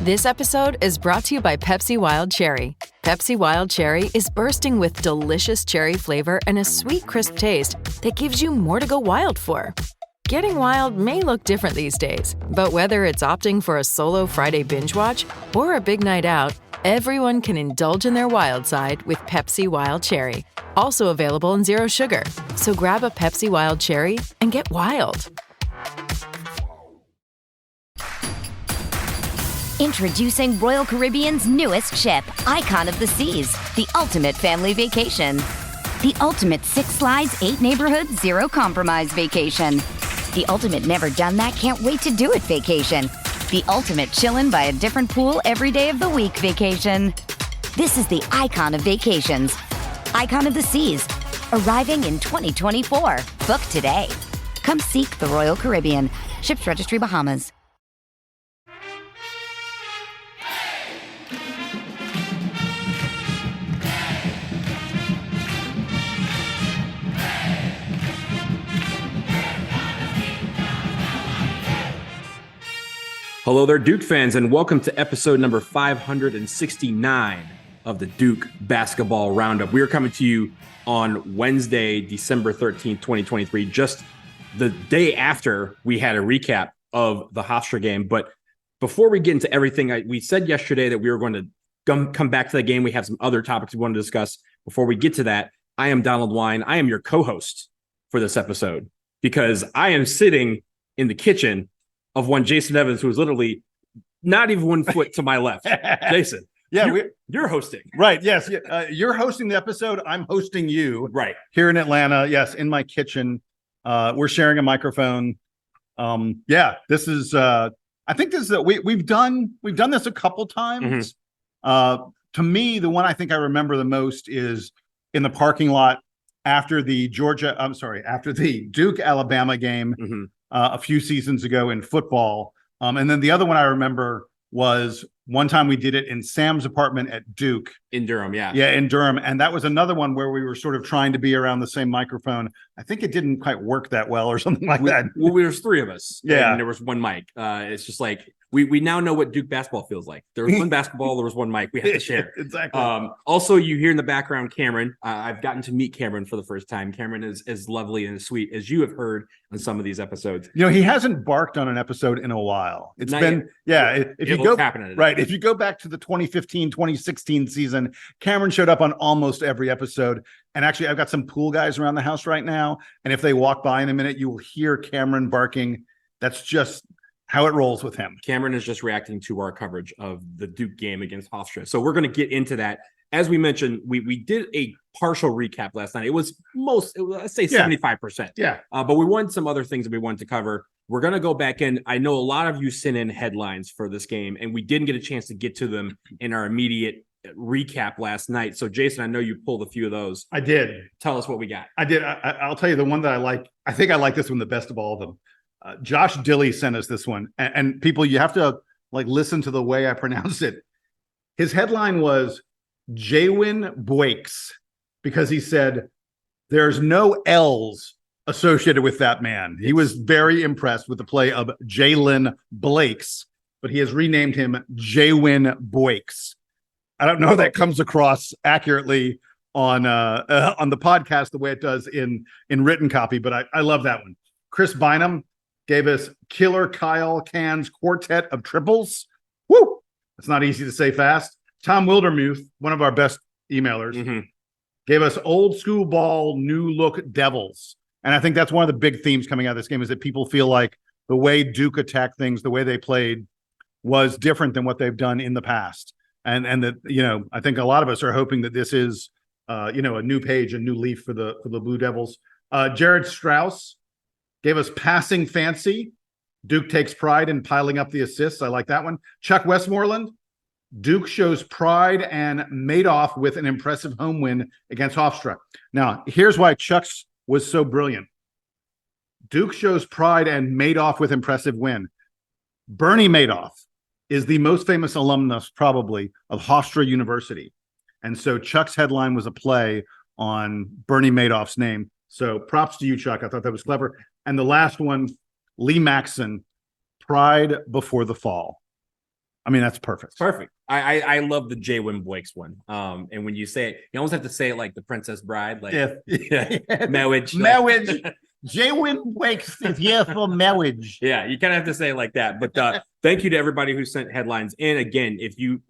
This episode is brought to you by Pepsi Wild Cherry. Pepsi Wild Cherry is bursting with delicious cherry flavor and a sweet, crisp taste that gives you more to go wild for. Getting wild may look different these days, but whether it's opting for a solo Friday binge watch or a big night out, everyone can indulge in their wild side with Pepsi Wild Cherry. Also available in Zero Sugar. So grab a Pepsi Wild Cherry and get wild. Introducing Royal Caribbean's newest ship, Icon of the Seas, the ultimate family vacation. The ultimate 6 slides, 8 neighborhoods, 0 compromise vacation. The ultimate never done that, can't wait to do it vacation. The ultimate chillin' by a different pool every day of the week vacation. This is the Icon of Vacations. Icon of the Seas, arriving in 2024. Book today. Come seek the Royal Caribbean. Ships Registry, Bahamas. Hello there, Duke fans, and welcome to episode number 569 of the Duke Basketball Roundup. We are coming to you on Wednesday, December 13th, 2023, just the day after we had a recap of the Hofstra game. But before we get into everything, we said yesterday that we were going to come back to the game. We have some other topics we want to discuss. Before we get to that, I am Donald Wine. I am your co-host for this episode because I am sitting in the kitchen of one Jason Evans, who is literally not even 1 foot to my left. Jason, you're hosting. Right, yes. You're hosting the episode. I'm hosting you. Right. Here in Atlanta, yes, in my kitchen. We're sharing a microphone. This is, I think this is, we've done this a couple times. To me, the one I think I remember the most is in the parking lot after the Duke Alabama game. A few seasons ago in football. And then the other one I remember was one time we did it in Sam's apartment at Duke. In Durham, yeah. Yeah, in Durham. And that was another one where we were sort of trying to be around the same microphone. I think it didn't quite work that well or something like that. Well, there was 3 of us. Yeah. And there was one mic. It's just like, we now know what Duke basketball feels like. There was one basketball, there was one mic. We had to share. Exactly. Also, you hear in the background, Cameron. I've gotten to meet Cameron for the first time. Cameron is as lovely and as sweet as you have heard on some of these episodes. You know, he hasn't barked on an episode in a while. It's Not been, yet. If you go happening. Right. If you go back to the 2015, 2016 season, Cameron showed up on almost every episode. And actually, I've got some pool guys around the house right now. And if they walk by in a minute, you will hear Cameron barking. That's just how it rolls with him. Cameron is just reacting to our coverage of the Duke game against Hofstra. So we're going to get into that. As we mentioned, we did a partial recap last night. It was let's say 75%. Yeah. But we wanted some other things that we wanted to cover. We're going to go back in. I know a lot of you sent in headlines for this game, and we didn't get a chance to get to them in our immediate recap last night. So, Jason, I know you pulled a few of those. I did. Tell us what we got. I did. I'll tell you the one that I like. I think I like this one the best of all of them. Josh Dilley sent us this one. And people, you have to listen to the way I pronounce it. His headline was Jawin Boakes, because he said there's no L's associated with that man. He was very impressed with the play of Jalen Blakes, but he has renamed him Jawin Boakes. I don't know if that comes across accurately on the podcast the way it does in written copy, but I love that one. Chris Bynum gave us Killer Kyle Can's quartet of triples. Woo! It's not easy to say fast. Tom Wildermuth, one of our best emailers, gave us old school ball, new look Devils. And I think that's one of the big themes coming out of this game is that people feel like the way Duke attacked things, the way they played was different than what they've done in the past. And that, I think a lot of us are hoping that this is, a new page, a new leaf for the Blue Devils. Jared Strauss gave us passing fancy. Duke takes pride in piling up the assists. I like that one. Chuck Westmoreland. Duke shows pride and made off with an impressive home win against Hofstra. Now, here's why Chuck's was so brilliant. Duke shows pride and made off with impressive win. Bernie Madoff is the most famous alumnus, probably, of Hofstra University. And so Chuck's headline was a play on Bernie Madoff's name. So props to you, Chuck. I thought that was clever. And the last one, Lee Maxson, Pride Before the Fall. I mean, that's perfect. Perfect. I love the Jay Wynn Blakes one. And when you say it, you almost have to say it like the Princess Bride, like marriage. Marriage. Jay Wynn Blakes is here for marriage. Yeah, you kind of have to say it like that. But thank you to everybody who sent headlines. And again, if you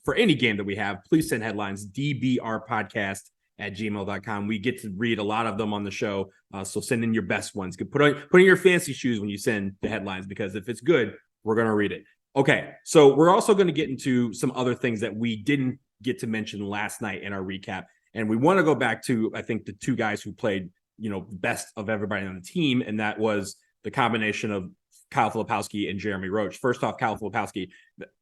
for any game that we have, please send headlines, dbrpodcast@gmail.com. We get to read a lot of them on the show. So send in your best ones. Put in your fancy shoes when you send the headlines, because if it's good, we're going to read it. Okay, so we're also going to get into some other things that we didn't get to mention last night in our recap. And we want to go back to, I think, the two guys who played, best of everybody on the team, and that was the combination of Kyle Filipowski and Jeremy Roach. First off, Kyle Filipowski.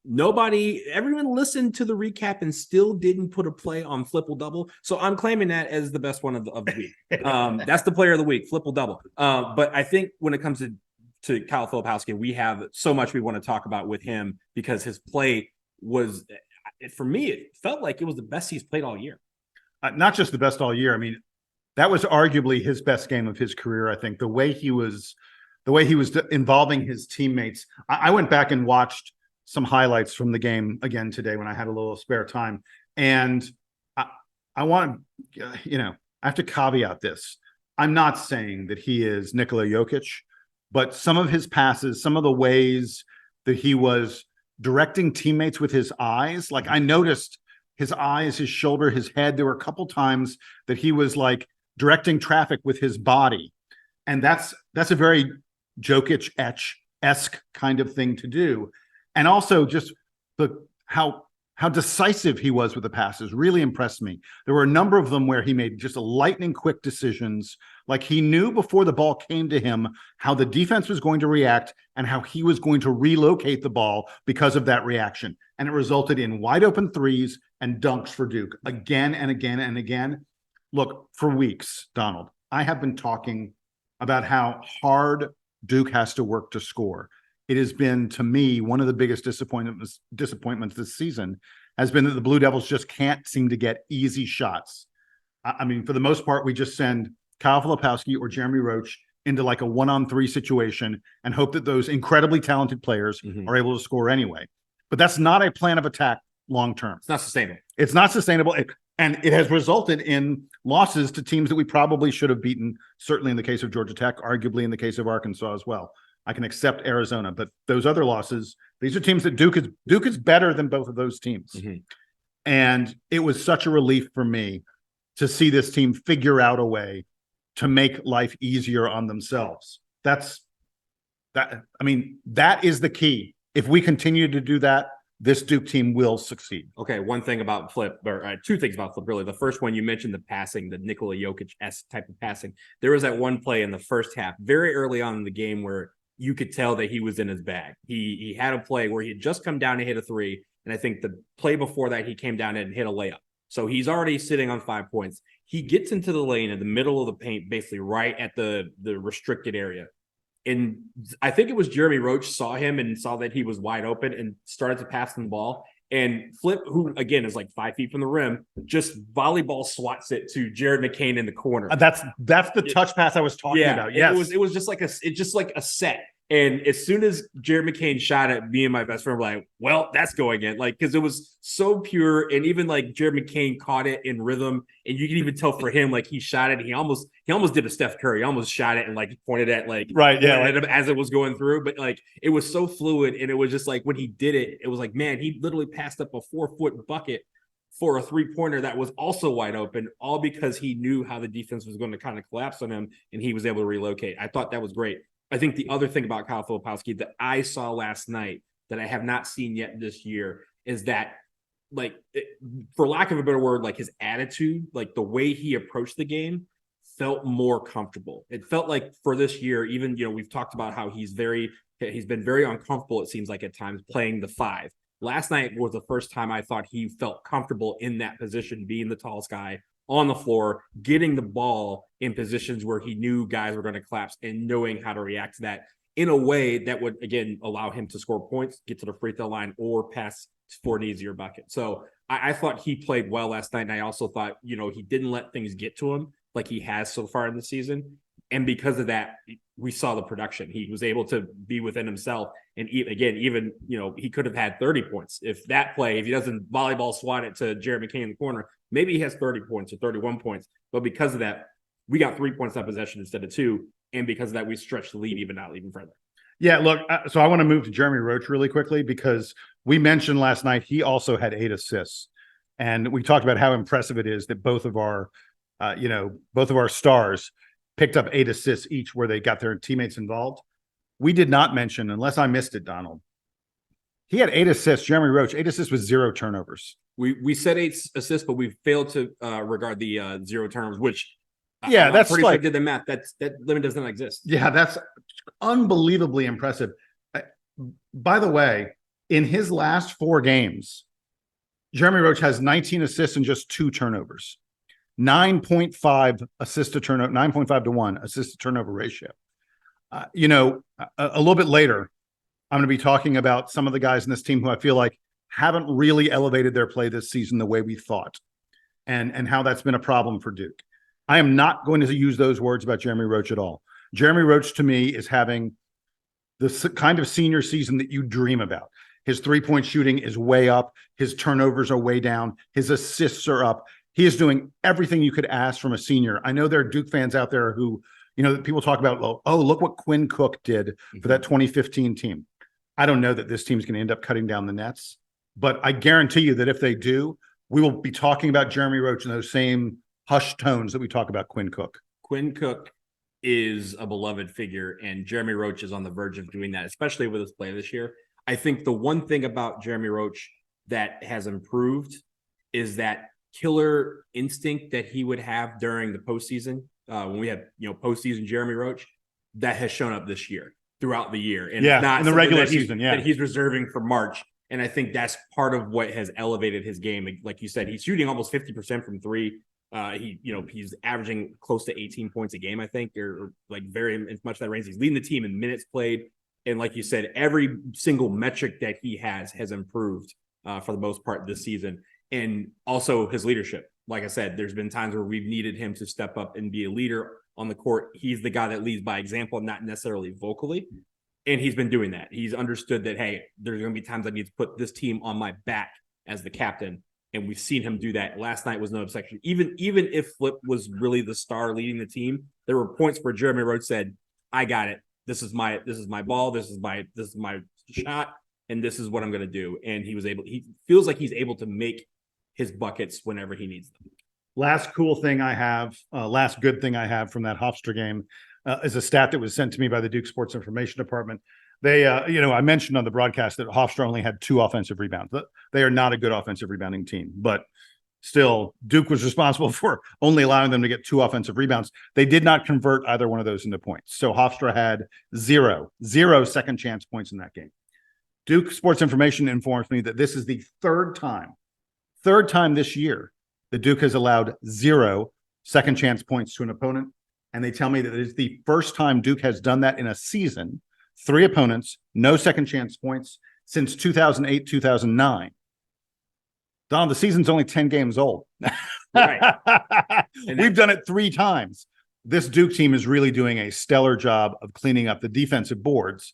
Everyone listened to the recap and still didn't put a play on Flipple Double. So I'm claiming that as the best one of the week. That's the player of the week, Flipple Double. But I think when it comes to Kyle Filipowski, we have so much we want to talk about with him, because his play was, for me, it felt like it was the best he's played all year. Not just the best all year. I mean, that was arguably his best game of his career. I think the way he was involving his teammates. I went back and watched some highlights from the game again today when I had a little spare time. And I want to, I have to caveat this. I'm not saying that he is Nikola Jokic, but some of his passes, some of the ways that he was directing teammates with his eyes, like I noticed his eyes, his shoulder, his head. There were a couple times that he was like directing traffic with his body. And that's a very Jokic-esque kind of thing to do. And also just how decisive he was with the passes really impressed me. There were a number of them where he made just lightning quick decisions. Like he knew before the ball came to him how the defense was going to react and how he was going to relocate the ball because of that reaction. And it resulted in wide open threes and dunks for Duke again and again and again. Look, for weeks, Donald, I have been talking about how hard Duke has to work to score. It has been, to me, one of the biggest disappointments this season has been that the Blue Devils just can't seem to get easy shots. I mean, for the most part, we just send Kyle Filipowski or Jeremy Roach into like a 1-on-3 situation and hope that those incredibly talented players are able to score anyway. But that's not a plan of attack long term. It's not sustainable. It's not sustainable. And it has resulted in losses to teams that we probably should have beaten, certainly in the case of Georgia Tech, arguably in the case of Arkansas as well. I can accept Arizona, but those other losses, these are teams that Duke is better than both of those teams. And it was such a relief for me to see this team figure out a way to make life easier on themselves. That is the key. If we continue to do that, this Duke team will succeed. Okay, one thing about Flip, or two things about Flip, really. The first one, you mentioned the passing, the Nikola Jokic-esque type of passing. There was that one play in the first half, very early on in the game, where you could tell that he was in his bag. He had a play where he had just come down to hit a three, and I think the play before that, he came down and hit a layup. So he's already sitting on 5 points. He gets into the lane in the middle of the paint, basically right at the restricted area. And I think it was Jeremy Roach saw him and saw that he was wide open and started to pass him the ball. And Flip, who again is like 5 feet from the rim, just volleyball swats it to Jared McCain in the corner. That's the touch pass I was talking about. Yes, it was just like a set. And as soon as Jared McCain shot it, me and my best friend were like, well, that's going in. Like, because it was so pure. And even like Jared McCain caught it in rhythm. And you can even tell for him, like he shot it. He almost did a Steph Curry. He almost shot it and like pointed at as it was going through. But like it was so fluid. And it was just like when he did it, it was like, man, he literally passed up a 4-foot bucket for a 3-pointer that was also wide open, all because he knew how the defense was going to kind of collapse on him. And he was able to relocate. I thought that was great. I think the other thing about Kyle Filipowski that I saw last night that I have not seen yet this year is that, like, for lack of a better word, like his attitude, like the way he approached the game felt more comfortable. It felt like for this year, even, we've talked about how he's been very uncomfortable, it seems like at times, playing the 5. Last night was the first time I thought he felt comfortable in that position, being the tallest guy on the floor, getting the ball in positions where he knew guys were going to collapse and knowing how to react to that in a way that would, again, allow him to score points, get to the free throw line, or pass for an easier bucket. So I thought he played well last night. And I also thought, he didn't let things get to him like he has so far in the season. And because of that, we saw the production. He was able to be within himself. And even, he could have had 30 points. If he doesn't volleyball swat it to Jeremy Kane in the corner, maybe he has 30 points or 31 points. But because of that, we got 3 points on possession instead of 2. And because of that, we stretched the lead even further. Yeah, look, so I want to move to Jeremy Roach really quickly because we mentioned last night he also had 8 assists. And we talked about how impressive it is that both of our stars picked up 8 assists each where they got their teammates involved. We did not mention, unless I missed it, Donald, he had 8 assists. Jeremy Roach, 8 assists with 0 turnovers. We said 8 assists, but we failed to regard the 0 turnovers, which that's pretty sure I did the math. That limit does not exist. Yeah, that's unbelievably impressive. By the way, in his last 4 games, Jeremy Roach has 19 assists and just 2 turnovers. 9.5 assist to turnover, 9.5 to 1 assist to turnover ratio. A little bit later, I'm going to be talking about some of the guys in this team who I feel like haven't really elevated their play this season the way we thought, and how that's been a problem for Duke. I am not going to use those words about Jeremy Roach at all. Jeremy Roach, to me, is having the kind of senior season that you dream about. His three-point shooting is way up. His turnovers are way down. His assists are up. He is doing everything you could ask from a senior. I know there are Duke fans out there who, people talk about, look what Quinn Cook did for that 2015 team. I don't know that this team's going to end up cutting down the nets, but I guarantee you that if they do, we will be talking about Jeremy Roach in those same hushed tones that we talk about Quinn Cook. Quinn Cook is a beloved figure, and Jeremy Roach is on the verge of doing that, especially with his play this year. I think the one thing about Jeremy Roach that has improved is that killer instinct that he would have during the postseason, when we had postseason Jeremy Roach, that has shown up this year throughout the year, and it's not in the regular season, that he's reserving for March. And I think that's part of what has elevated his game. Like you said, he's shooting almost 50% from 3. He's averaging close to 18 points a game, I think, or like very much that range. He's leading the team in minutes played, and like you said, every single metric that he has improved for the most part this season. And also his leadership. Like I said, there's been times where we've needed him to step up and be a leader on the court. He's the guy that leads by example, not necessarily vocally. And he's been doing that. He's understood that, hey, there's going to be times I need to put this team on my back as the captain. And we've seen him do that. Last night was no exception. Even if Flip was really the star leading the team, there were points where Jeremy Roach said, I got it. This is my ball. This is my shot. And this is what I'm going to do. And he feels like he's able to make his buckets whenever he needs them. Last good thing I have from that Hofstra game is a stat that was sent to me by the Duke Sports Information Department. They, I mentioned on the broadcast that Hofstra only had 2 offensive rebounds. They are not a good offensive rebounding team, but still, Duke was responsible for only allowing them to get 2 offensive rebounds. They did not convert either one of those into points. So Hofstra had zero second chance points in that game. Duke Sports Information informs me that this is the third time this year that Duke has allowed 0 second chance points to an opponent. And they tell me that it is the first time Duke has done that in a season. 3 opponents, no second chance points since 2008, 2009. Don, the season's only 10 games old. Right. We've done it 3 times. This Duke team is really doing a stellar job of cleaning up the defensive boards.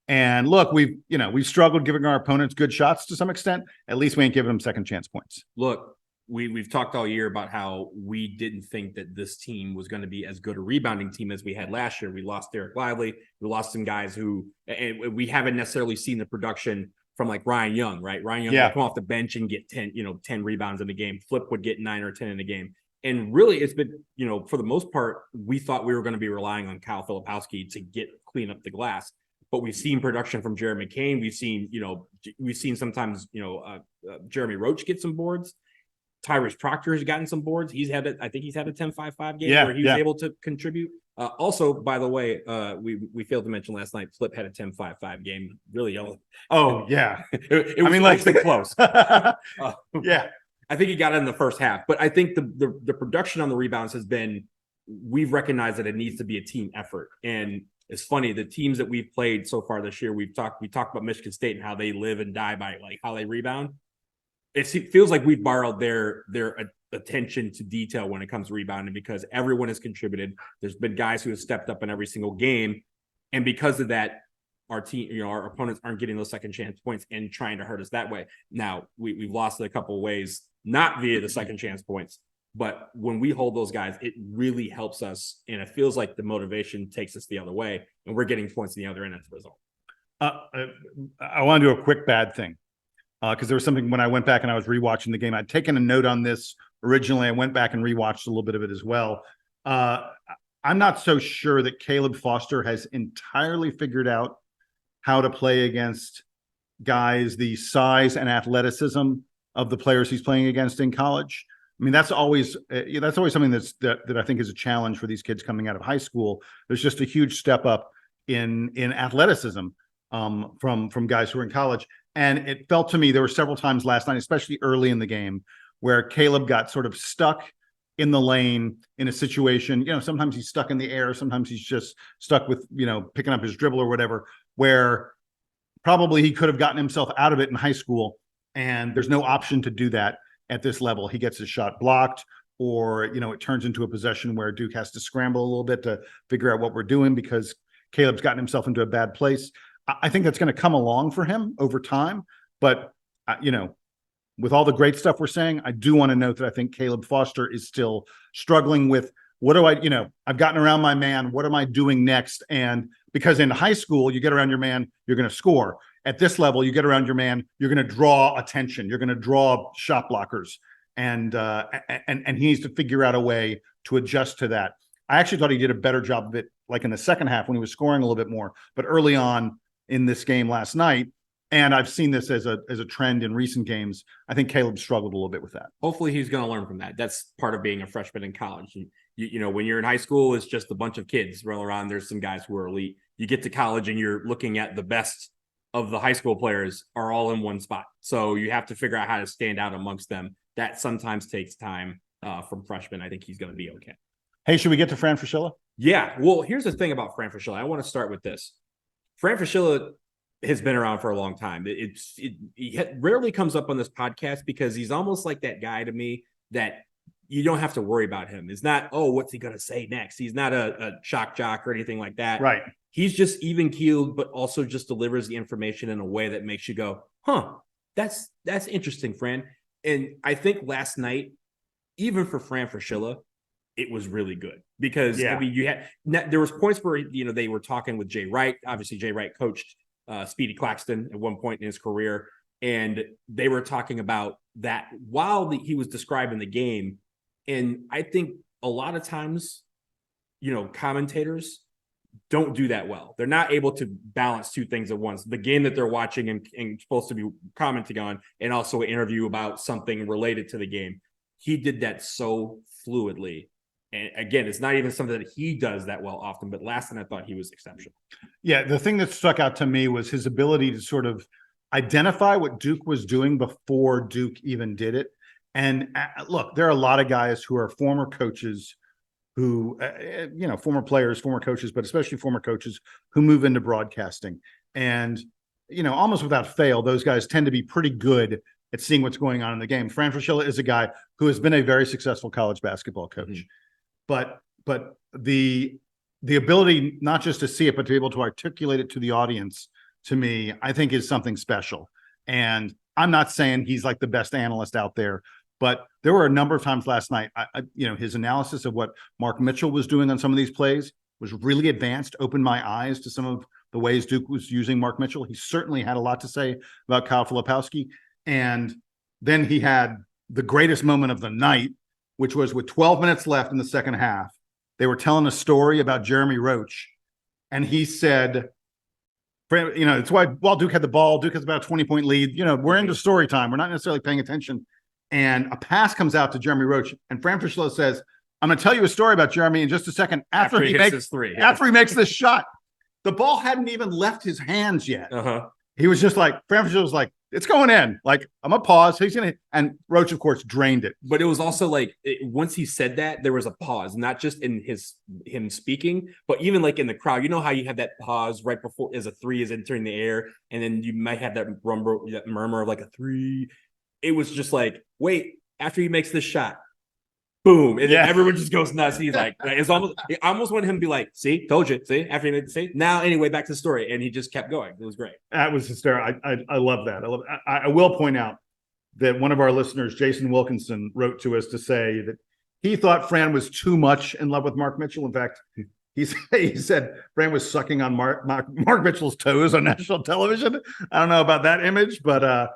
And look, we've struggled giving our opponents good shots to some extent. At least we ain't giving them second chance points. Look, we've talked all year about how we didn't think that this team was going to be as good a rebounding team as we had last year. We lost Derek Lively. We lost some guys who, and we haven't necessarily seen the production from like Ryan Young, right? Ryan Young would come off the bench and get 10 rebounds in a game. Flip would get 9 or 10 in a game. And really, it's been, for the most part, we thought we were going to be relying on Kyle Filipowski to clean up the glass. But we've seen production from Jeremy Kane. We've seen sometimes, Jeremy Roach get some boards. Tyrese Proctor has gotten some boards. I think he's had a 10-5-5 game where he was able to contribute. Also, by the way, we failed to mention last night, Flip had a 10-5-5 game. Really yellow. Oh, yeah. it was close. Yeah. I think he got it in the first half. But I think the production on the rebounds has been, we've recognized that it needs to be a team effort. And it's funny, the teams that we've played so far this year, we talked about Michigan State and how they live and die by like how they rebound. it feels like we've borrowed their attention to detail when it comes to rebounding, because everyone has contributed. There's been guys who have stepped up in every single game, and because of that, our team, our opponents aren't getting those second chance points and trying to hurt us that way. Now we've lost it a couple of ways, not via the second chance points, but when we hold those guys, it really helps us, and it feels like the motivation takes us the other way, and we're getting points in the other end as a result. I want to do a quick bad thing, because there was something when I went back and I was rewatching the game. I'd taken a note on this originally. I went back and rewatched a little bit of it as well. I'm not so sure that Caleb Foster has entirely figured out how to play against guys the size and athleticism of the players he's playing against in college. I mean, that's always something that I think is a challenge for these kids coming out of high school. There's just a huge step up in athleticism from guys who are in college. And it felt to me there were several times last night, especially early in the game, where Caleb got sort of stuck in the lane in a situation. Sometimes he's stuck in the air. Sometimes he's just stuck with, picking up his dribble or whatever, where probably he could have gotten himself out of it in high school. And there's no option to do that at this level. He gets his shot blocked, or, it turns into a possession where Duke has to scramble a little bit to figure out what we're doing because Caleb's gotten himself into a bad place. I think that's going to come along for him over time. But, with all the great stuff we're saying, I do want to note that I think Caleb Foster is still struggling with I've gotten around my man. What am I doing next? And because in high school, you get around your man, you're going to score. At this level, you get around your man, you're going to draw attention. You're going to draw shot blockers. And he needs to figure out a way to adjust to that. I actually thought he did a better job of it, like in the second half when he was scoring a little bit more. But early on in this game last night, and I've seen this as a trend in recent games, I think Caleb struggled a little bit with that. Hopefully he's going to learn from that. That's part of being a freshman in college. When you're in high school, it's just a bunch of kids roll around. There's some guys who are elite. You get to college and you're looking at the best of the high school players are all in one spot. So you have to figure out how to stand out amongst them. That sometimes takes time from freshmen. I think he's going to be okay. Hey, should we get to Fran Friscilla? Yeah. Well, here's the thing about Fran Friscilla. I want to start with this. Fran Friscilla has been around for a long time. He rarely comes up on this podcast because he's almost like that guy to me that you don't have to worry about him. It's not, what's he going to say next? He's not a shock jock or anything like that. Right. He's just even keeled, but also just delivers the information in a way that makes you go, that's interesting, Fran. And I think last night, even for Fran Friscilla, it was really good because I mean, there was points where, they were talking with Jay Wright. Obviously Jay Wright coached Speedy Claxton at one point in his career. And they were talking about that while he was describing the game. And I think a lot of times, commentators don't do that well. They're not able to balance two things at once. The game that they're watching and supposed to be commenting on, and also an interview about something related to the game. He did that so fluidly. And again, it's not even something that he does that well often, but last night I thought he was exceptional. Yeah, the thing that stuck out to me was his ability to sort of identify what Duke was doing before Duke even did it. And look, there are a lot of guys who are former coaches who, former players, former coaches, but especially former coaches who move into broadcasting. And, almost without fail, those guys tend to be pretty good at seeing what's going on in the game. Fran Friscilla is a guy who has been a very successful college basketball coach. Mm-hmm. But the ability not just to see it, but to be able to articulate it to the audience, to me, I think is something special. And I'm not saying he's like the best analyst out there, but there were a number of times last night, his analysis of what Mark Mitchell was doing on some of these plays was really advanced, opened my eyes to some of the ways Duke was using Mark Mitchell. He certainly had a lot to say about Kyle Filipowski. And then he had the greatest moment of the night, which was with 12 minutes left in the second half. They were telling a story about Jeremy Roach. And he said, it's why while Duke had the ball, Duke has about a 20-point lead. We're into story time. We're not necessarily paying attention. And a pass comes out to Jeremy Roach. And Fran Friscilla says, I'm going to tell you a story about Jeremy in just a second after he makes his three. After he makes this shot. The ball hadn't even left his hands yet. Uh-huh. He was just like, Fran Friscilla was like, it's going in. Like, I'm going to pause. He's going to, and Roach, of course, drained it. But it was also like, once he said that, there was a pause, not just in him speaking, but even like in the crowd. You know how you have that pause right before as a three is entering the air, and then you might have that murmur of like a three. it was just like, wait, after he makes this shot, boom, and then everyone just goes nuts. He's like, I almost wanted him to be like, see, told you, see, after he made the see. Now, anyway, back to the story, and he just kept going. It was great. That was hysterical. I love that. I will point out that one of our listeners, Jason Wilkinson, wrote to us to say that he thought Fran was too much in love with Mark Mitchell. In fact, he said Fran was sucking on Mark Mitchell's toes on national television. I don't know about that image, but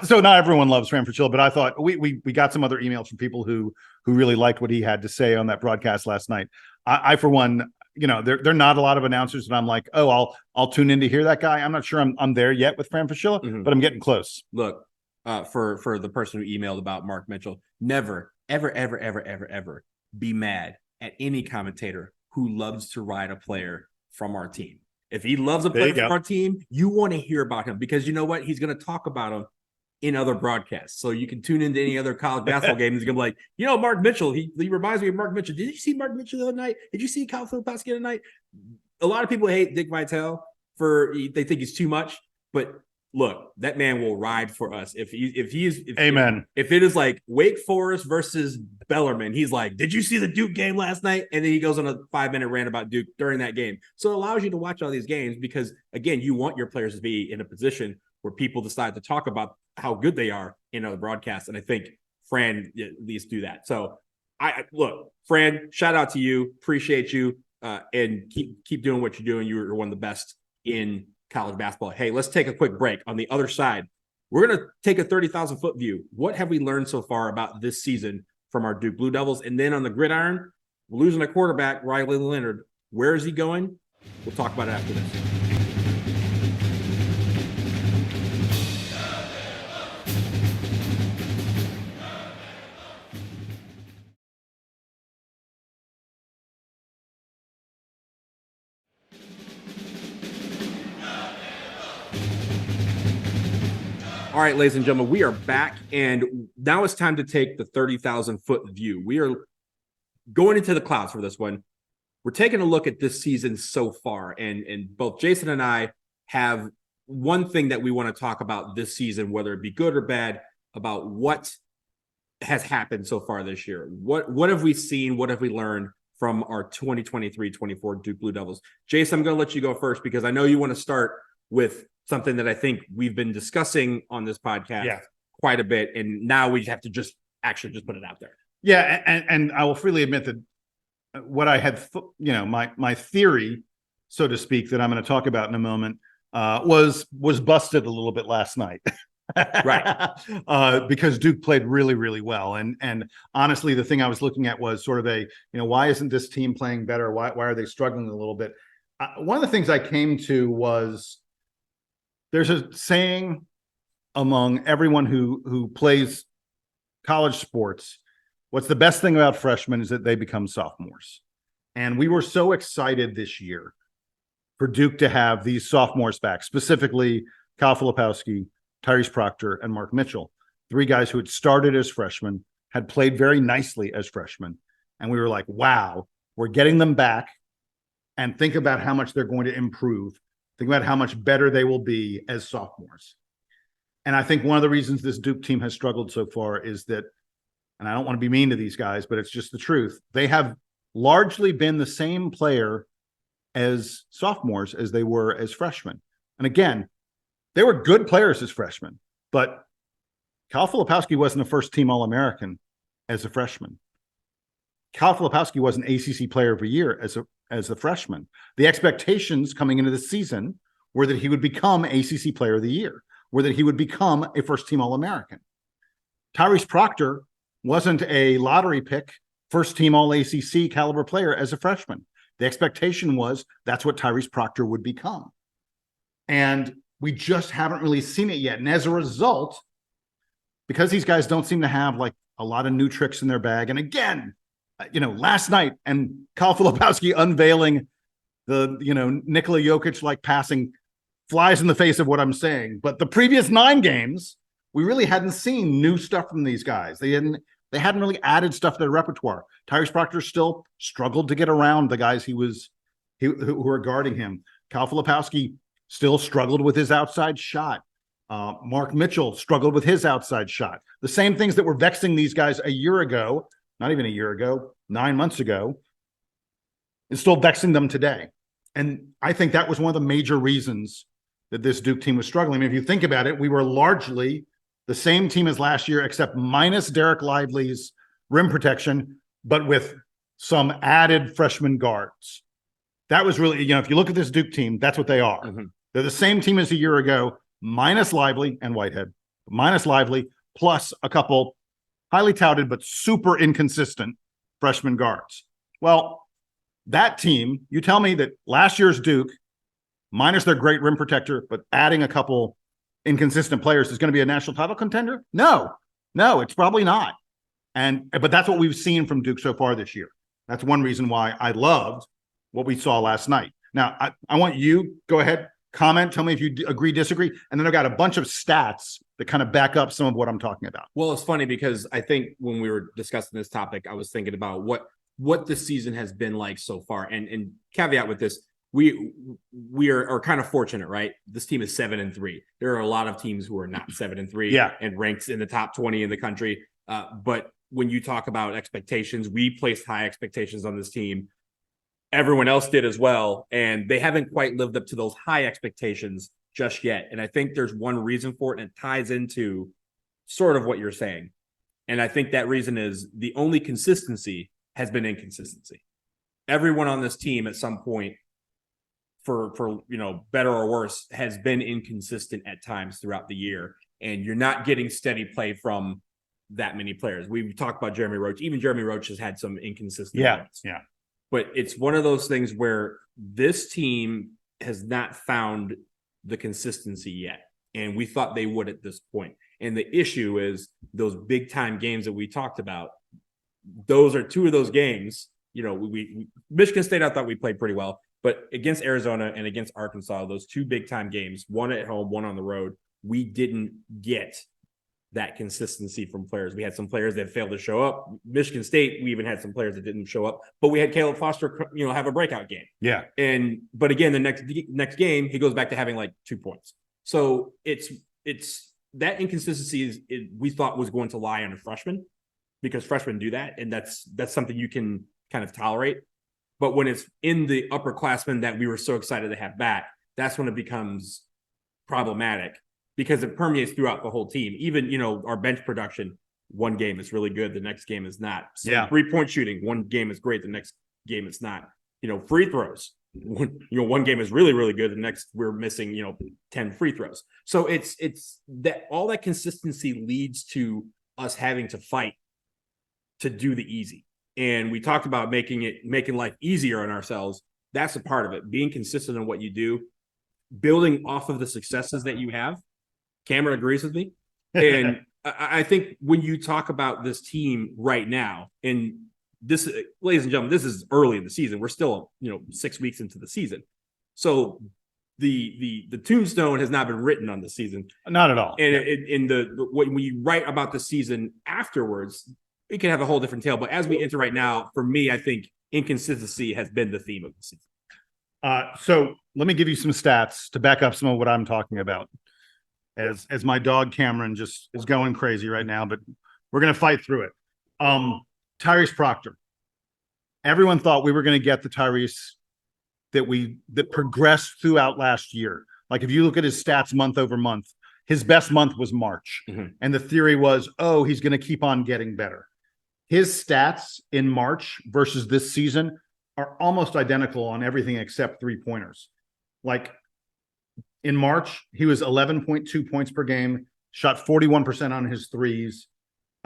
so not everyone loves Fran Friscilla. But I thought we got some other emails from people who really liked what he had to say on that broadcast last night. I for one, there are not a lot of announcers that I'm like, oh, I'll tune in to hear that guy. I'm not sure I'm there yet with Fran Friscilla, but I'm getting close. Look, for the person who emailed about Mark Mitchell, never, ever, ever, ever, ever, ever be mad at any commentator who loves to ride a player from our team. If he loves a player from our team, you want to hear about him because you know what? He's going to talk about him in other broadcasts. So you can tune into any other college basketball game. He's going to be like, Mark Mitchell, he reminds me of Mark Mitchell. Did you see Mark Mitchell the other night? Did you see Kyle Filipowski the other night? A lot of people hate Dick Vitale they think he's too much, but look, that man will ride for us. If Amen. If it is like Wake Forest versus Bellarmine, he's like, did you see the Duke game last night? And then he goes on a 5-minute rant about Duke during that game. So it allows you to watch all these games because, again, you want your players to be in a position where people decide to talk about how good they are in a broadcast. And I think Fran at least do that. So look, Fran, shout out to you. Appreciate you. And keep doing what you're doing. You're one of the best in college basketball. Hey, let's take a quick break. On the other side, we're going to take a 30,000 foot view. What have we learned so far about this season from our Duke Blue Devils? And then on the gridiron, we're losing a quarterback, Riley Leonard. Where is he going? We'll talk about it after this. All right, ladies and gentlemen, we are back, and now it's time to take the 30,000 foot view. We are going into the clouds for this one. We're taking a look at this season so far, and both Jason and I have one thing that we want to talk about this season, whether it be good or bad, about what has happened so far this year. What have we seen? What have we learned from our 2023-24 Duke Blue Devils? Jason, I'm going to let you go first because I know you want to start with something that I think we've been discussing on this podcast quite a bit, and now we have to just put it out there. Yeah, and I will freely admit that what I had, my theory, so to speak, that I'm going to talk about in a moment, was busted a little bit last night. Right. Because Duke played really, really well. And honestly, the thing I was looking at was sort of why isn't this team playing better? Why are they struggling a little bit? One of the things I came to was there's a saying among everyone who plays college sports, what's the best thing about freshmen is that they become sophomores. And we were so excited this year for Duke to have these sophomores back, specifically Kyle Filipowski, Tyrese Proctor, and Mark Mitchell, 3 guys who had started as freshmen, had played very nicely as freshmen. And we were like, wow, we're getting them back. And think about how much they're going to improve. Think about how much better they will be as sophomores. And I think one of the reasons this Duke team has struggled so far is that, and I don't want to be mean to these guys, but it's just the truth, they have largely been the same player as sophomores as they were as freshmen. And again, they were good players as freshmen, but Kyle Filipowski wasn't a first-team All-American as a freshman. Kyle Filipowski was an ACC Player of the Year as a freshman. The expectations coming into the season were that he would become ACC Player of the Year, were that he would become a first-team All-American. Tyrese Proctor wasn't a lottery pick, first-team All-ACC caliber player as a freshman. The expectation was that's what Tyrese Proctor would become. And we just haven't really seen it yet. And as a result, because these guys don't seem to have like a lot of new tricks in their bag, and again, last night and Kyle Filipowski unveiling the, Nikola Jokic like passing flies in the face of what I'm saying. But the previous 9 games, we really hadn't seen new stuff from these guys. They hadn't really added stuff to their repertoire. Tyrese Proctor still struggled to get around the guys who were guarding him. Kyle Filipowski still struggled with his outside shot. Mark Mitchell struggled with his outside shot. The same things that were vexing these guys a year ago, not even a year ago, 9 months ago, is still vexing them today. And I think that was one of the major reasons that this Duke team was struggling. I mean, if you think about it, we were largely the same team as last year, except minus Derek Lively's rim protection, but with some added freshman guards. That was really, if you look at this Duke team, that's what they are. Mm-hmm. They're the same team as a year ago, minus Lively and Whitehead, minus Lively, plus a couple highly touted but super inconsistent freshman guards. Well, that team, you tell me that last year's Duke, minus their great rim protector, but adding a couple inconsistent players, is going to be a national title contender? No, it's probably not. But that's what we've seen from Duke so far this year. That's one reason why I loved what we saw last night. Now, I want you, go ahead, comment, tell me if you agree, disagree, and then I've got a bunch of stats that kind of back up some of what I'm talking about. Well, it's funny because I think when we were discussing this topic, I was thinking about what the season has been like so far. And caveat with this, we are kind of fortunate, right? This team is 7-3. There are a lot of teams who are not 7-3 and ranked in the top 20 in the country. But when you talk about expectations, we placed high expectations on this team. Everyone else did as well, and they haven't quite lived up to those high expectations just yet. And I think there's one reason for it, and it ties into sort of what you're saying. And I think that reason is the only consistency has been inconsistency. Everyone on this team at some point, for better or worse, has been inconsistent at times throughout the year, and you're not getting steady play from that many players. We've talked about Jeremy Roach. Even Jeremy Roach has had some inconsistent moments. Yeah. But it's one of those things where this team has not found the consistency yet. And we thought they would at this point. And the issue is those big time games that we talked about. Those are two of those games. We Michigan State, I thought we played pretty well. But against Arizona and against Arkansas, those two big time games, one at home, one on the road, we didn't get that consistency from players. We had some players that failed to show up. Michigan State, we even had some players that didn't show up, but we had Caleb Foster, have a breakout game. Yeah. But again, the next game, he goes back to having like 2 points. So it's that inconsistency we thought was going to lie on a freshman, because freshmen do that. And that's something you can kind of tolerate. But when it's in the upperclassmen that we were so excited to have back, that's when it becomes problematic, because it permeates throughout the whole team. Even, our bench production, one game is really good, the next game is not. So 3-point shooting, one game is great, the next game it's not. Free throws, one game is really, really good, the next we're missing, 10 free throws. So it's that all that consistency leads to us having to fight to do the easy. And we talked about making life easier on ourselves. That's a part of it. Being consistent in what you do, building off of the successes that you have. Cameron agrees with me. And I think when you talk about this team right now, and this, ladies and gentlemen, this is early in the season. We're still, 6 weeks into the season. So the tombstone has not been written on the season. Not at all. And when you write about the season afterwards, it can have a whole different tale. But as we enter right now, for me, I think inconsistency has been the theme of the season. So let me give you some stats to back up some of what I'm talking about. As my dog Cameron just is going crazy right now, but we're going to fight through it. Tyrese Proctor. Everyone thought we were going to get the Tyrese that progressed throughout last year. Like if you look at his stats month over month, his best month was March. Mm-hmm. And the theory was, he's going to keep on getting better. His stats in March versus this season are almost identical on everything except 3-pointers. Like in March, he was 11.2 points per game, shot 41% on his threes,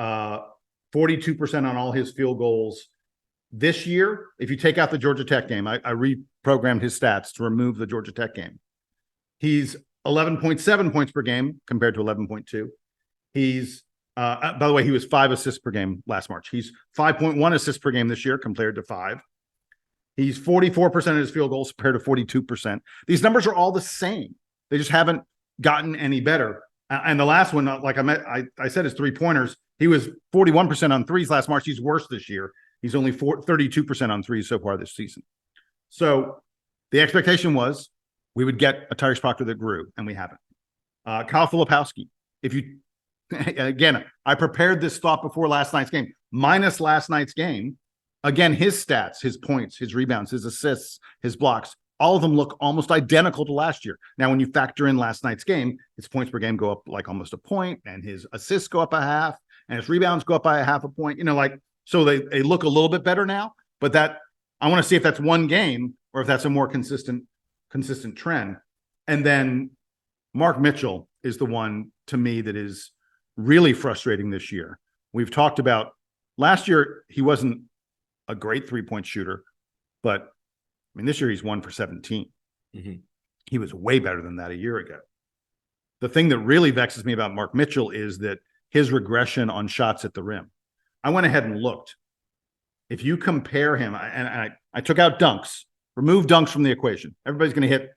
42% on all his field goals. This year, if you take out the Georgia Tech game, I reprogrammed his stats to remove the Georgia Tech game. He's 11.7 points per game compared to 11.2. He's, by the way, he was 5 assists per game last March. He's 5.1 assists per game this year compared to 5. He's 44% of his field goals compared to 42%. These numbers are all the same. They just haven't gotten any better. And the last one, like I said, is 3-pointers. He was 41% on threes last March. He's worse this year. He's only 32% on threes so far this season. So the expectation was we would get a Tyrese Proctor that grew, and we haven't. Kyle Filipowski. If you, again, I prepared this thought before last night's game, minus last night's game. Again, his stats, his points, his rebounds, his assists, his blocks, all of them look almost identical to last year. Now, when you factor in last night's game, his points per game go up like almost a point, and his assists go up a half, and his rebounds go up by a half a point. So they look a little bit better now. But that, I want to see if that's one game or if that's a more consistent trend. And then Mark Mitchell is the one to me that is really frustrating this year. We've talked about last year, he wasn't a great 3-point shooter, but I mean, this year he's 1 for 17. Mm-hmm. He was way better than that a year ago. The thing that really vexes me about Mark Mitchell is that his regression on shots at the rim. I went ahead and looked. If you compare him, and I took out dunks, remove dunks from the equation. Everybody's going to hit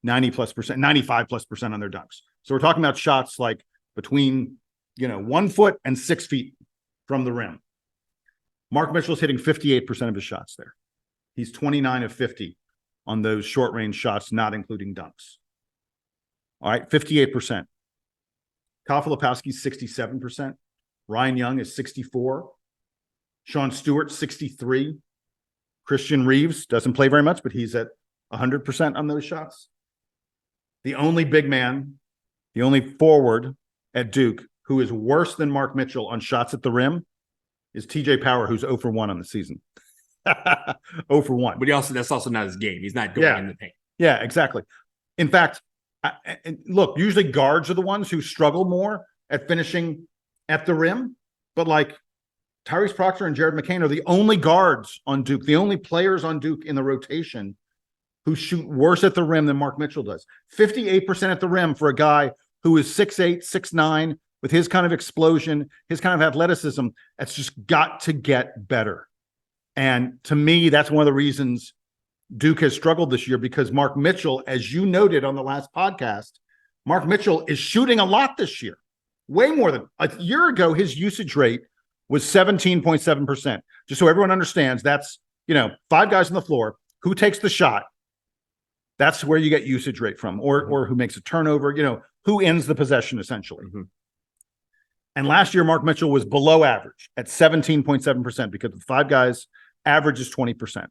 90+%, 95+% on their dunks. So we're talking about shots like between 1 foot and 6 feet from the rim. Mark Mitchell's hitting 58% of his shots there. He's 29 of 50 on those short range shots, not including dunks. All right, 58%. Kyle Filipowski's 67%. Ryan Young is 64. Sean Stewart, 63. Christian Reeves doesn't play very much, but he's at 100% on those shots. The only big man, the only forward at Duke who is worse than Mark Mitchell on shots at the rim is TJ Power, who's 0 for 1 on the season. 0 for 1. But that's also not his game. He's not going in the paint. Yeah, exactly. In fact, look, usually guards are the ones who struggle more at finishing at the rim. But like Tyrese Proctor and Jared McCain are the only guards on Duke, the only players on Duke in the rotation who shoot worse at the rim than Mark Mitchell does. 58% at the rim for a guy who is 6'8", 6'9", with his kind of explosion, his kind of athleticism. That's just got to get better. And to me, that's one of the reasons Duke has struggled this year, because Mark Mitchell, as you noted on the last podcast, Mark Mitchell is shooting a lot this year. Way more than a year ago, his usage rate was 17.7%. Just so everyone understands, that's, 5 guys on the floor. Who takes the shot? That's where you get usage rate from, or who makes a turnover, who ends the possession essentially. Mm-hmm. And last year, Mark Mitchell was below average at 17.7% because the 5 guys, average is 20%.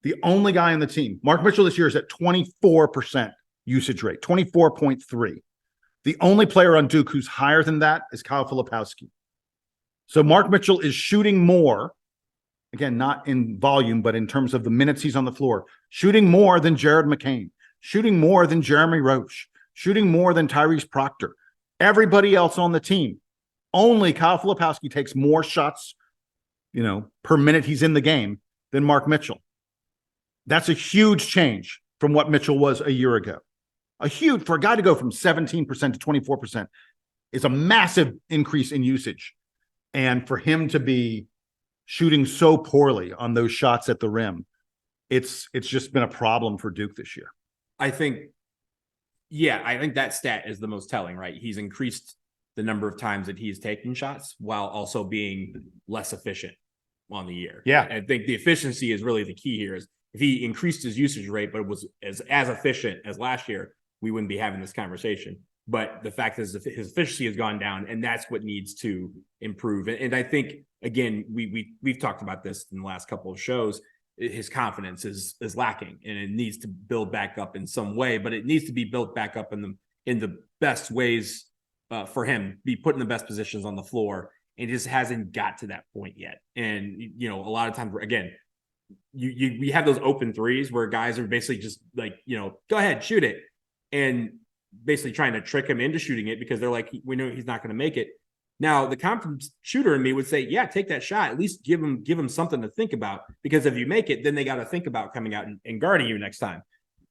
The only guy on the team, Mark Mitchell this year is at 24% usage rate, 24.3. The only player on Duke who's higher than that is Kyle Filipowski. So Mark Mitchell is shooting more, again, not in volume, but in terms of the minutes he's on the floor, shooting more than Jared McCain, shooting more than Jeremy Roach, shooting more than Tyrese Proctor. Everybody else on the team, only Kyle Filipowski takes more shots, per minute he's in the game than Mark Mitchell. That's a huge change from what Mitchell was a year ago. For a guy to go from 17% to 24% is a massive increase in usage. And for him to be shooting so poorly on those shots at the rim, it's just been a problem for Duke this year. I think that stat is the most telling, right? He's increased the number of times that he's taking shots while also being less efficient on the year. Yeah. I think the efficiency is really the key here. Is if he increased his usage rate, but it was as efficient as last year, we wouldn't be having this conversation. But the fact is his efficiency has gone down, and that's what needs to improve. And I think, again, we've talked about this in the last couple of shows. His confidence is lacking, and it needs to build back up in some way, but it needs to be built back up in the best ways for him, be put in the best positions on the floor. And just hasn't got to that point yet. And, a lot of times, again, we have those open threes where guys are basically just like, go ahead, shoot it. And basically trying to trick him into shooting it because they're like, we know he's not going to make it. Now, the confident shooter in me would say, yeah, take that shot. At least give him something to think about, because if you make it, then they got to think about coming out and guarding you next time.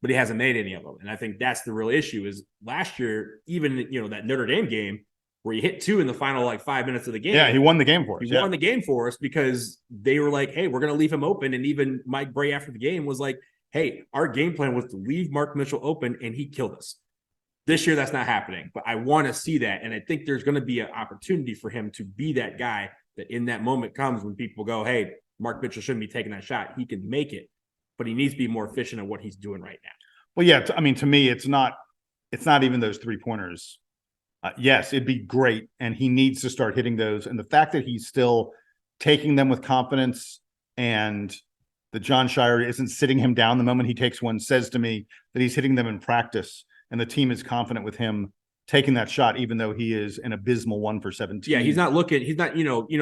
But he hasn't made any of them. And I think that's the real issue. Is last year, even, that Notre Dame game where he hit 2 in the final 5 minutes of the game. Yeah, he won the game for us. He won the game for us because they were like, hey, we're going to leave him open. And even Mike Bray after the game was like, hey, our game plan was to leave Mark Mitchell open, and he killed us. This year, that's not happening, but I want to see that. And I think there's going to be an opportunity for him to be that guy that in that moment comes when people go, hey, Mark Mitchell shouldn't be taking that shot. He can make it, but he needs to be more efficient at what he's doing right now. Well, yeah, to me, it's not it's not even those 3-pointers. Yes, it'd be great, and he needs to start hitting those. And the fact that he's still taking them with confidence, and that John Shire isn't sitting him down the moment he takes one, says to me that he's hitting them in practice, and the team is confident with him taking that shot, even though he is an abysmal 1 for 17. Yeah, he's not,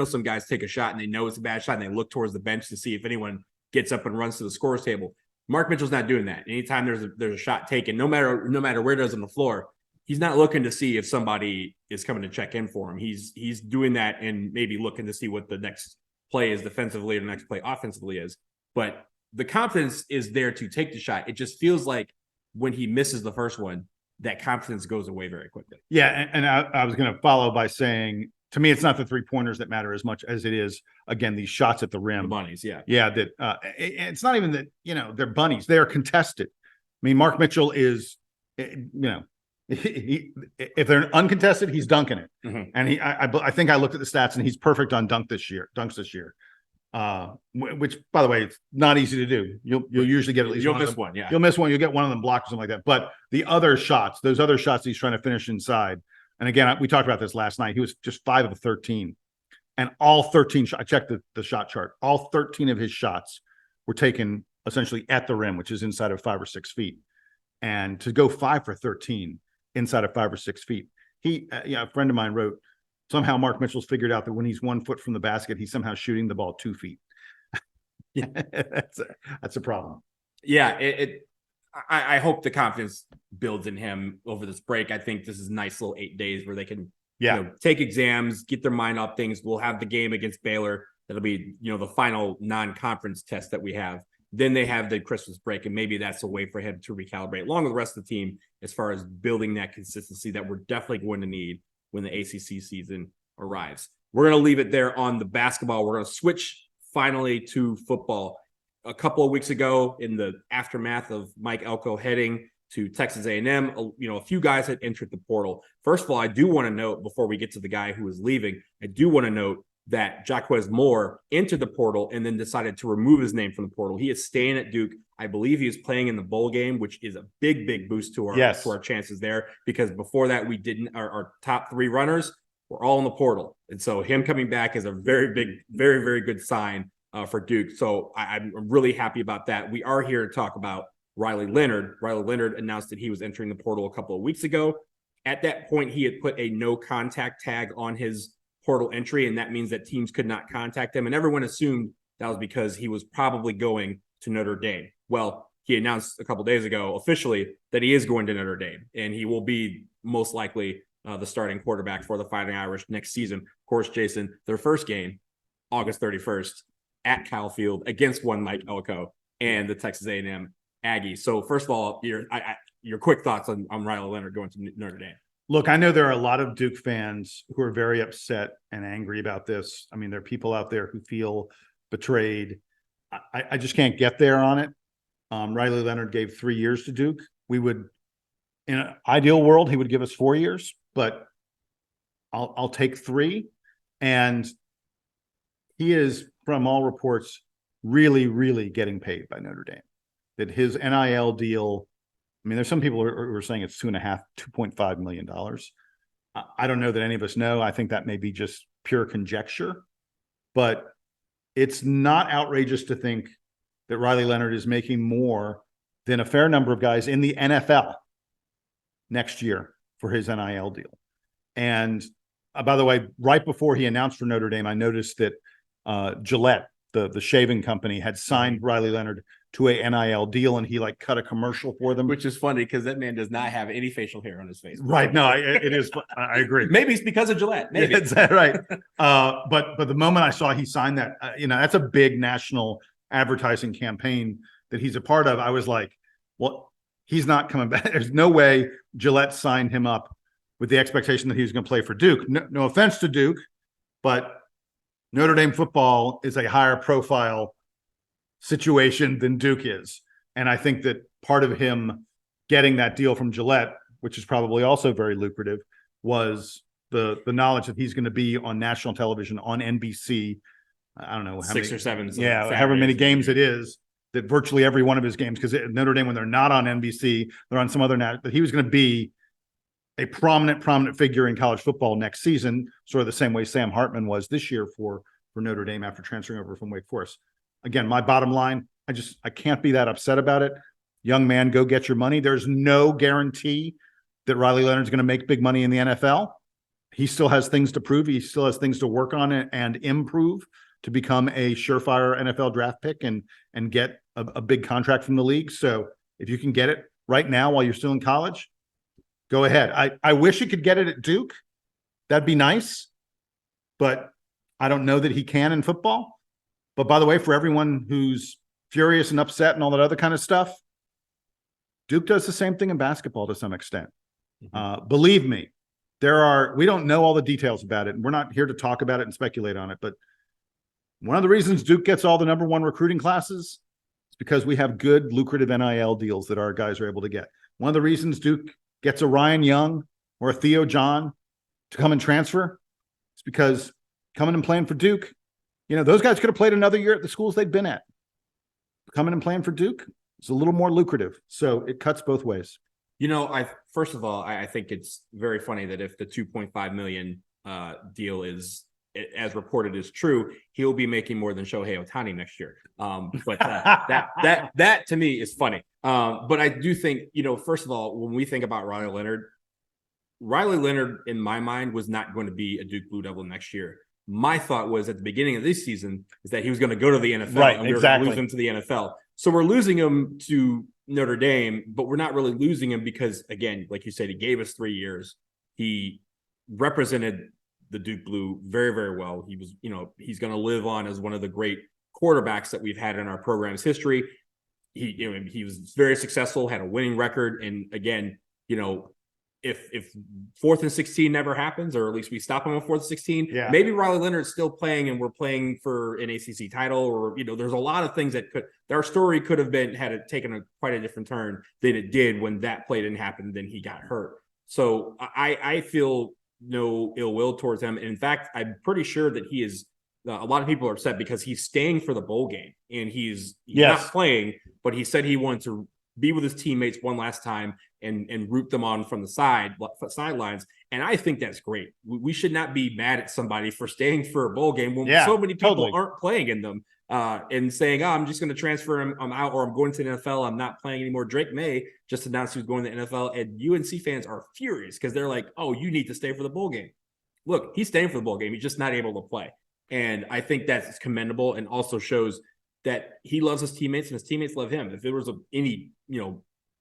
some guys take a shot and they know it's a bad shot and they look towards the bench to see if anyone gets up and runs to the scorer's table. Mark Mitchell's not doing that. Anytime there's a shot taken, no matter where it is on the floor, he's not looking to see if somebody is coming to check in for him. He's doing that and maybe looking to see what the next play is defensively or the next play offensively is. But the confidence is there to take the shot. It just feels like when he misses the first one, that confidence goes away very quickly. Yeah, and I was going to follow by saying, to me, it's not the 3-pointers that matter as much as it is, again, these shots at the rim. The bunnies, yeah. Yeah, that it's not even that, they're bunnies. They are contested. I mean, Mark Mitchell is, if they're uncontested, he's dunking it. Mm-hmm. And I think I looked at the stats, and he's perfect on dunks this year. Which, by the way, it's not easy to do. You'll usually get at least you'll miss one. Yeah, you'll miss one. You'll get one of them blocked or something like that. But the other shots, those other shots he's trying to finish inside. And again, we talked about this last night. He was just 5 of 13, and all 13. I checked the shot chart. All 13 of his shots were taken essentially at the rim, which is inside of 5 or 6 feet. And to go 5 for 13 inside of 5 or 6 feet, a friend of mine wrote, somehow Mark Mitchell's figured out that when he's 1 foot from the basket, he's somehow shooting the ball 2 feet. Yeah, that's a problem. Yeah, I hope the confidence builds in him over this break. I think this is a nice little 8 days where they can take exams, get their mind off things. We'll have the game against Baylor. That'll be, the final non-conference test that we have. Then they have the Christmas break, and maybe that's a way for him to recalibrate along with the rest of the team as far as building that consistency that we're definitely going to need when the ACC season arrives. We're going to leave it there on the basketball. We're going to switch finally to football. A couple of weeks ago, in the aftermath of Mike Elko heading to Texas A&M, a few guys had entered the portal. First of all, I do want to note, before we get to the guy who is leaving, I do want to note that Jaquez Moore entered the portal and then decided to remove his name from the portal. He is staying at Duke. I believe he is playing in the bowl game, which is a big, big boost to our chances there, because before that, we didn't. Our top 3 runners were all in the portal. And so him coming back is a very big, very, very good sign for Duke. So I'm really happy about that. We are here to talk about Riley Leonard. Riley Leonard announced that he was entering the portal a couple of weeks ago. At that point, he had put a no contact tag on his portal entry, and that means that teams could not contact him. And everyone assumed that was because he was probably going to Notre Dame. Well, he announced a couple days ago officially that he is going to Notre Dame, and he will be most likely the starting quarterback for the Fighting Irish next season. Of course, Jason, their first game, August 31st, at Kyle Field against one Mike Elko and the Texas A&M Aggies. So first of all, your quick thoughts on Riley Leonard going to Notre Dame. Look, I know there are a lot of Duke fans who are very upset and angry about this. I mean, there are people out there who feel betrayed. I just can't get there on it. Riley Leonard gave 3 years to Duke. We would, in an ideal world, he would give us 4 years, but I'll take 3. And he is, from all reports, really, really getting paid by Notre Dame. That his NIL deal, I mean, there's some people who are saying it's $2.5 million. I don't know that any of us know. I think that may be just pure conjecture, but it's not outrageous to think that Riley Leonard is making more than a fair number of guys in the NFL next year for his NIL deal. And by the way, right before he announced for Notre Dame, I noticed that Gillette, the shaving company, had signed Riley Leonard to a NIL deal, and he cut a commercial for them. Which is funny because that man does not have any facial hair on his face. Right. No, it is. I agree. Maybe it's because of Gillette. Maybe. It's right. But the moment I saw he signed that, that's a big national advertising campaign that he's a part of. I was like, well, he's not coming back. There's no way Gillette signed him up with the expectation that he was going to play for Duke. No offense to Duke, but Notre Dame football is a higher profile situation than Duke is. And I think that part of him getting that deal from Gillette, which is probably also very lucrative, was the knowledge that he's going to be on national television on NBC. I don't know how 6 or 7. Yeah, however many games it is, that virtually every one of his games, because Notre Dame, when they're not on NBC, they're on some other that he was going to be a prominent figure in college football next season, sort of the same way Sam Hartman was this year for Notre Dame after transferring over from Wake Forest. Again, my bottom line, I can't be that upset about it. Young man, go get your money. There's no guarantee that Riley Leonard's going to make big money in the NFL. He still has things to prove. He still has things to work on and improve to become a surefire NFL draft pick and get a big contract from the league. So if you can get it right now while you're still in college, go ahead. I wish he could get it at Duke. That'd be nice, but I don't know that he can in football. But by the way, for everyone who's furious and upset and all that other kind of stuff, Duke does the same thing in basketball to some extent. Believe me, we don't know all the details about it, and we're not here to talk about it and speculate on it. But one of the reasons Duke gets all the number one recruiting classes is because we have good, lucrative NIL deals that our guys are able to get. One of the reasons Duke gets a Ryan Young or a Theo John to come and transfer is because coming and playing for Duke, those guys could have played another year at the schools they'd been at. Coming and playing for Duke is a little more lucrative. So it cuts both ways. First of all, I think it's very funny that if the $2.5 million deal is, as reported, is true, he'll be making more than Shohei Ohtani next year. But that to me is funny. But I do think, first of all, when we think about Riley Leonard in my mind was not going to be a Duke Blue Devil next year. My thought was at the beginning of this season is that he was going to go to the NFL, right, and we were going to lose him to the NFL. So we're losing him to Notre Dame, but we're not really losing him because, again, like you said, he gave us 3 years. He represented the Duke Blue very, very well. He was, he's going to live on as one of the great quarterbacks that we've had in our program's history. He was very successful, had a winning record, and again, if 4th and 16 never happens, or at least we stop him on 4th and 16, maybe Riley Leonard's still playing and we're playing for an ACC title, or, there's a lot of things that our story could have taken quite a different turn than it did when that play didn't happen. Then he got hurt. So I feel no ill will towards him. In fact, I'm pretty sure that he is, a lot of people are upset because he's staying for the bowl game and he's not playing, but he said he wanted to be with his teammates one last time and root them on from the sidelines. And I think that's great. We should not be mad at somebody for staying for a bowl game when so many people aren't playing in them and saying, I'm just going to transfer him. I'm out, or I'm going to the NFL. I'm not playing anymore. Drake May just announced he was going to the NFL, and UNC fans are furious because they're like, oh, you need to stay for the bowl game. Look, he's staying for the bowl game. He's just not able to play. And I think that's commendable and also shows that he loves his teammates and his teammates love him. If there was any,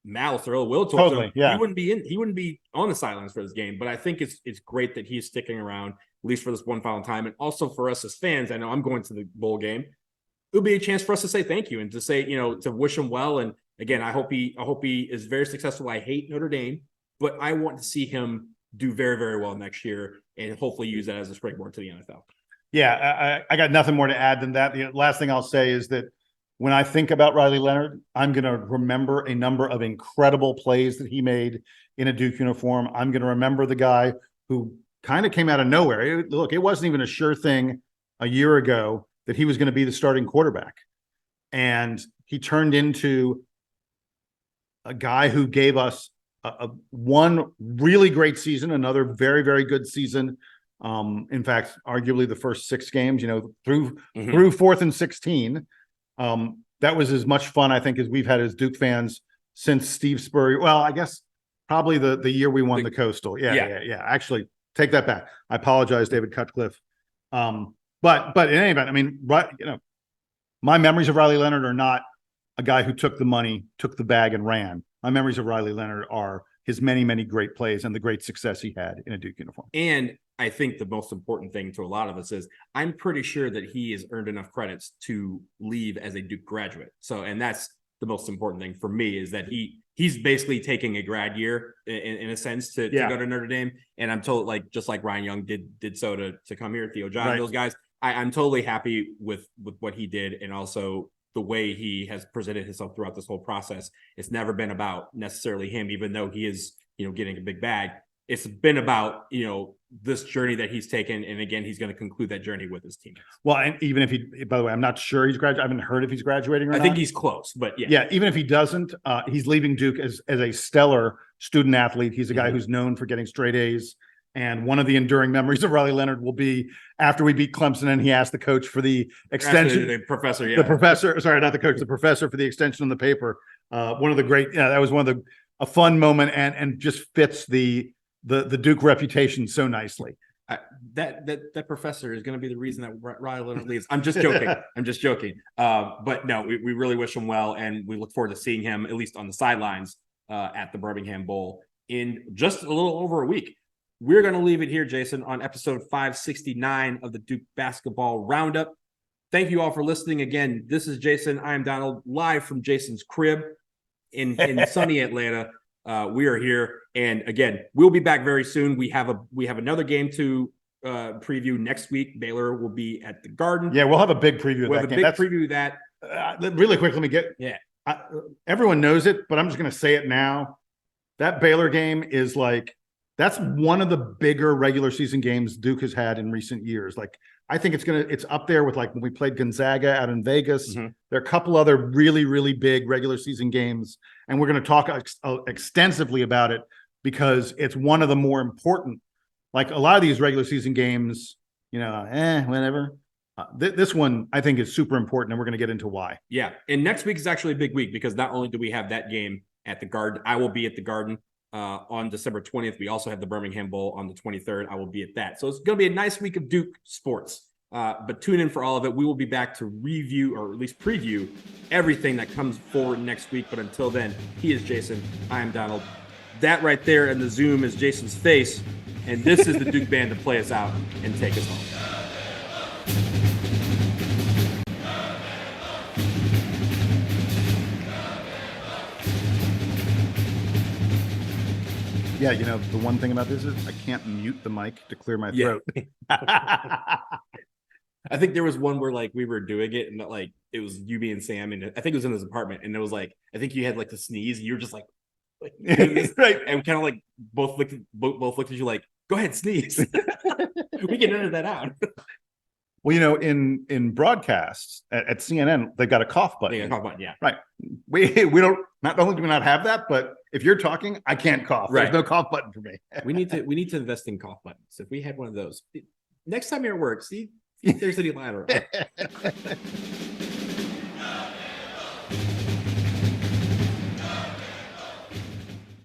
malice or ill will towards him, he wouldn't be on the sidelines for this game. But I think it's great that he's sticking around, at least for this one final time. And also for us as fans, I know I'm going to the bowl game. It'll be a chance for us to say thank you and to say, to wish him well. And again, I hope he is very successful. I hate Notre Dame, but I want to see him do very, very well next year and hopefully use that as a springboard to the NFL. Yeah, I got nothing more to add than that. The last thing I'll say is that when I think about Riley Leonard, I'm going to remember a number of incredible plays that he made in a Duke uniform. I'm going to remember the guy who kind of came out of nowhere. Look, it wasn't even a sure thing a year ago that he was going to be the starting quarterback. And he turned into a guy who gave us one really great season, another very, very good season. In fact, arguably the first 6 games, through 4th and 16. That was as much fun, I think, as we've had as Duke fans since Steve Spurrier. Well, I guess probably the year we won the Coastal. Yeah. Actually, take that back. I apologize, David Cutcliffe. But in any event, I mean, my memories of Riley Leonard are not a guy who took the money, took the bag, and ran. My memories of Riley Leonard are his many, many great plays and the great success he had in a Duke uniform. And I think the most important thing to a lot of us is I'm pretty sure that he has earned enough credits to leave as a Duke graduate. So, and that's the most important thing for me is that he's basically taking a grad year in a sense to go to Notre Dame. And I'm told, just like Ryan Young did so to come here, Theo John, those guys, I'm totally happy with what he did. And also the way he has presented himself throughout this whole process. It's never been about necessarily him, even though he is, getting a big bag. it's been about, this journey that he's taken. And again, he's going to conclude that journey with his teammates. Well, and even if by the way, I'm not sure he's graduating. I haven't heard if he's graduating or not. I think he's close, but yeah. Yeah, even if he doesn't, he's leaving Duke as a stellar student athlete. He's a guy who's known for getting straight A's. And one of the enduring memories of Riley Leonard will be after we beat Clemson and he asked the coach for the extension. The professor, yeah. The professor, sorry, not the coach, the professor for the extension on the paper. One of the great, that was one of a fun moment and just fits the Duke reputation so nicely. That professor is going to be the reason that Riley Leonard leaves. I'm just joking. But no, we really wish him well, and we look forward to seeing him at least on the sidelines at the Birmingham Bowl in just a little over a week. We're going to leave it here, Jason, on episode 569 of the Duke Basketball Roundup. Thank you all for listening. Again, this is Jason. I am Donald, live from Jason's crib in sunny Atlanta. We are here, and again, we'll be back very soon. We have another game to preview next week. Baylor will be at the Garden. Yeah, we'll have a big preview. We'll have a big preview of that. Really quick, let me get. Yeah, everyone knows it, but I'm just going to say it now. That Baylor game is that's one of the bigger regular season games Duke has had in recent years. I think it's up there with when we played Gonzaga out in Vegas. Mm-hmm. There are a couple other really, really big regular season games, and we're going to talk extensively about it because it's one of the more important. A lot of these regular season games, whatever. This one I think is super important, and we're going to get into why. Yeah, and next week is actually a big week because not only do we have that game at the Garden, I will be at the Garden on December 20th. We also have the Birmingham Bowl on the 23rd. I will be at that. So it's going to be a nice week of Duke sports. But tune in for all of it. We will be back to review, or at least preview, everything that comes forward next week. But until then, he is Jason. I am Donald. That right there in the Zoom is Jason's face. And this is the Duke band to play us out and take us home. Yeah, the one thing about this is I can't mute the mic to clear my throat. I think there was one where we were doing it and it was you, me, and Sam, and I think it was in his apartment, and it was I think you had to sneeze, and you were just right, and kind of both looked at you go ahead, sneeze. We can edit that out. Well, in broadcasts at CNN, they've got a cough button. They got a cough button, yeah. Right. We don't. Not only do we not have that, but if you're talking, I can't cough. Right. There's no cough button for me. we need to invest in cough buttons. If we had one of those, next time you're at work, see if there's any ladder.